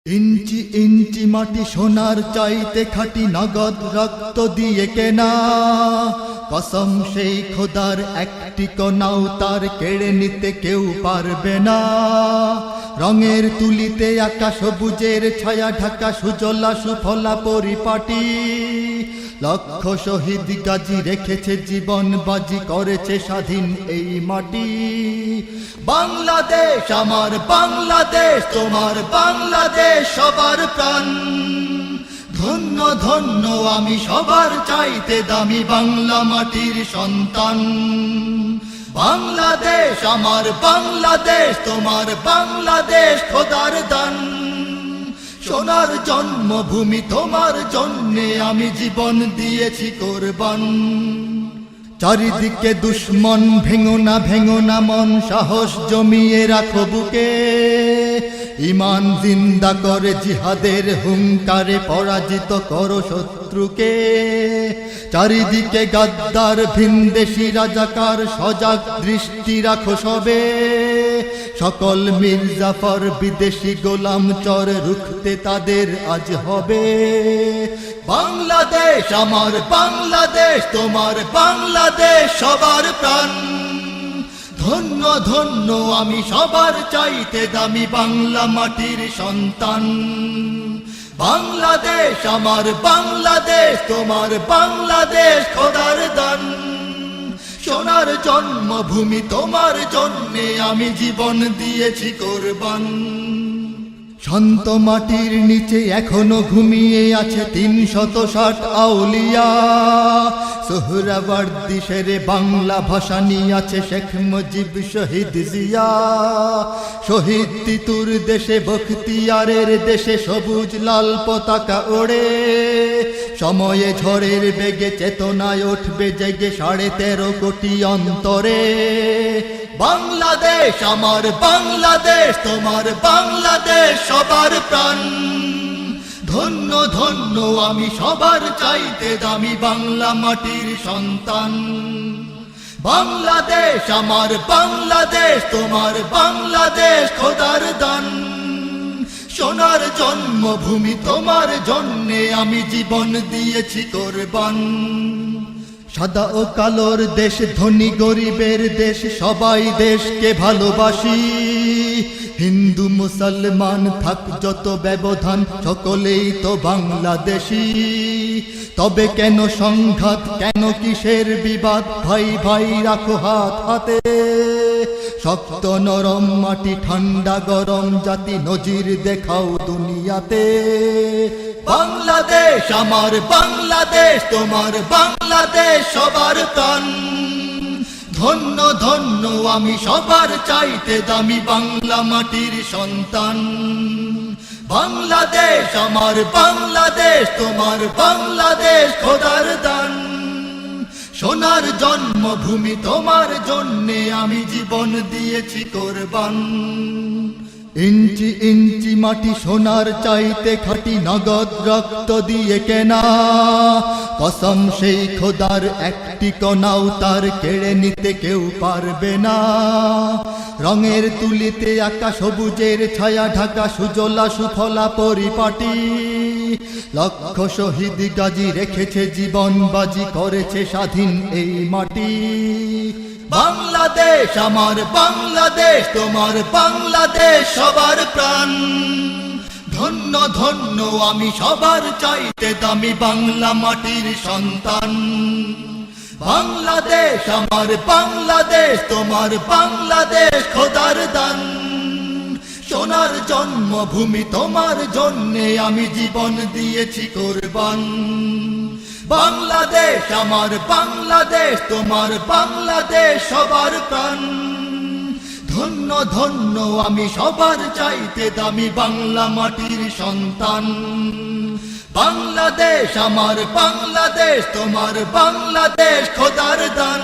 ইঞ্চি ইঞ্চি মাটি সোনার চাইতে খাঁটি, নগদ রক্ত দিয়ে কেনা। কসম সেই খোদার, একটি কণাও তার কেড়ে নিতে কেউ পারবে না। রঙের তুলিতে আঁকা সবুজের ছায়া ঢাকা, সুজলা সুফলা পরিপাটি। লক্ষ শহীদ গাজী রেখেছে জীবন বাজি, করেছে স্বাধীন এই মাটি। বাংলাদেশ আমার বাংলাদেশ, তোমার বাংলাদেশ সবার প্রাণ। ধন্য ধন্য আমি সবার চাইতে দামি বাংলা মাটির সন্তান। বাংলাদেশ আমার বাংলাদেশ, তোমার বাংলাদেশ খোদার দান। সোনার জন্মভূমি, তোমার জন্যে আমি জীবন দিয়েছি কোরবান। চারিদিকে দুশ্মন, ভেঙো না মন, সাহস জমিয়ে রাখো বুকে। ঈমান জিন্দা করে জিহাদের হুঙ্কারে, পরাজিত করো শত্রুকে। চারিদিকে গাদ্দার ভিনদেশী রাজাকার, সজাগ দৃষ্টি রাখো সবে। সকল মির্জাফর বিদেশি গোলাম চর, রুখতে তাদের আজ হবে। বাংলাদেশ আমার বাংলাদেশ, তোমার বাংলাদেশ সবার প্রাণ। ধন্য ধন্য আমি সবার চাইতে দামি বাংলা মাটির সন্তান। বাংলাদেশ আমার বাংলাদেশ, তোমার বাংলাদেশ খোদার দান। সোনার জন্মভূমি, তোমার জন্যে আমি জীবন দিয়েছি কোরবান। শান্ত মাটির নিচে এখনো ঘুমিয়ে আছে ৩৬০ আউলিয়া। সোহরাওয়ার্দী শেরে বাংলা ভাষা নিয়ে আছে শেখ মুজিব, শহীদ জিয়া। শহীদ তিতুর দেশে, বখতিয়ারের দেশে সবুজ লাল পতাকা ওড়ে। সময়ে ঝড়ের বেগে চেতনায় উঠবে জেগে ১৩.৫ কোটি অন্তরে। বাংলাদেশ আমার বাংলাদেশ, তোমার বাংলাদেশ সবার প্রাণ। ধন্য ধন্য আমি সবার চাইতে দামি বাংলা মাটির সন্তান। বাংলাদেশ আমার বাংলাদেশ, তোমার বাংলাদেশ খোদার দান। সোনার জন্মভূমি, তোমার জন্যে আমি জীবন দিয়েছি কোরবান। সাদা ও কালোর দেশ, ধনী গরিবের দেশ, সবাই দেশকে ভালোবাসি। হিন্দু মুসলমান থাক যত ব্যবধান, সকলেই তো বাংলাদেশী। তবে কেন সংঘাত, কেন কিসের বিবাদ? ভাই ভাই রাখো হাত হাতে। শক্ত নরম মাটি, ঠান্ডা গরম জাতি, নজির দেখাও দুনিয়াতে। বাংলাদেশ আমার বাংলাদেশ, তোমার বাংলাদেশ সবার প্রাণ। ধন্য ধন্য আমি সবার চাইতে দামি বাংলা মাটির সন্তান। বাংলাদেশ আমার বাংলাদেশ, তোমার বাংলাদেশ খোদার দান। সোনার জন্মভূমি, তোমার জন্যে আমি জীবন দিয়েছি কোরবান। ইঞ্চি ইঞ্চি মাটি সোনার চাইতে খাঁটি, নগদ রক্ত দিয়ে কেনা। কসম সেই খোদার, একটি কণাও তার কেড়ে নিতে কেউ পারবে না। রঙের তুলিতে আঁকা সবুজের ছায়া ঢাকা, সুজলা সুফলা পরিপাটি। লক্ষ শহীদ গাজী রেখেছে জীবন বাজি, করেছে স্বাধীন এই মাটি। বাংলাদেশ আমার বাংলাদেশ, তোমার বাংলাদেশ সবার প্রাণ। ধন্য ধন্য আমি সবার চাইতে দামি বাংলা মাটির সন্তান। বাংলাদেশ আমার বাংলাদেশ, তোমার বাংলাদেশ খোদার দান। সোনার জন্মভূমি, তোমার জন্যে আমি জীবন দিয়েছি কোরবান। বাংলাদেশ আমার বাংলাদেশ, তোমার বাংলাদেশ সবার প্রাণ। ধন্য ধন্য আমি সবার চাইতে দামি বাংলা মাটির সন্তান। বাংলাদেশ আমার বাংলাদেশ, তোমার বাংলাদেশ খোদার দান।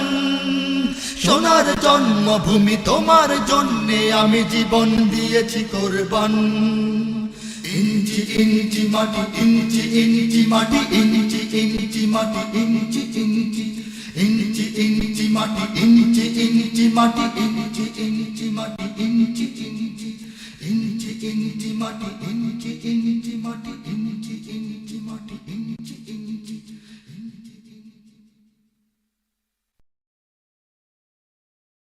সোনার জন্মভূমি, তোমার জন্যে আমি জীবন দিয়েছি কোরবান। ইঞ্চি ইঞ্চি মাটি, ইঞ্চি ইঞ্চি মাটি, ইঞ্চি ইঞ্চি মাটি, ইঞ্চি ইঞ্চি ইঞ্চি ইঞ্চি মাটি, ইঞ্চি ইঞ্চি মাটি, ইঞ্চি ইঞ্চি মাটি, ইঞ্চি ইঞ্চি ইঞ্চি ইঞ্চি মাটি, ইঞ্চি ইঞ্চি ইঞ্চি মাটি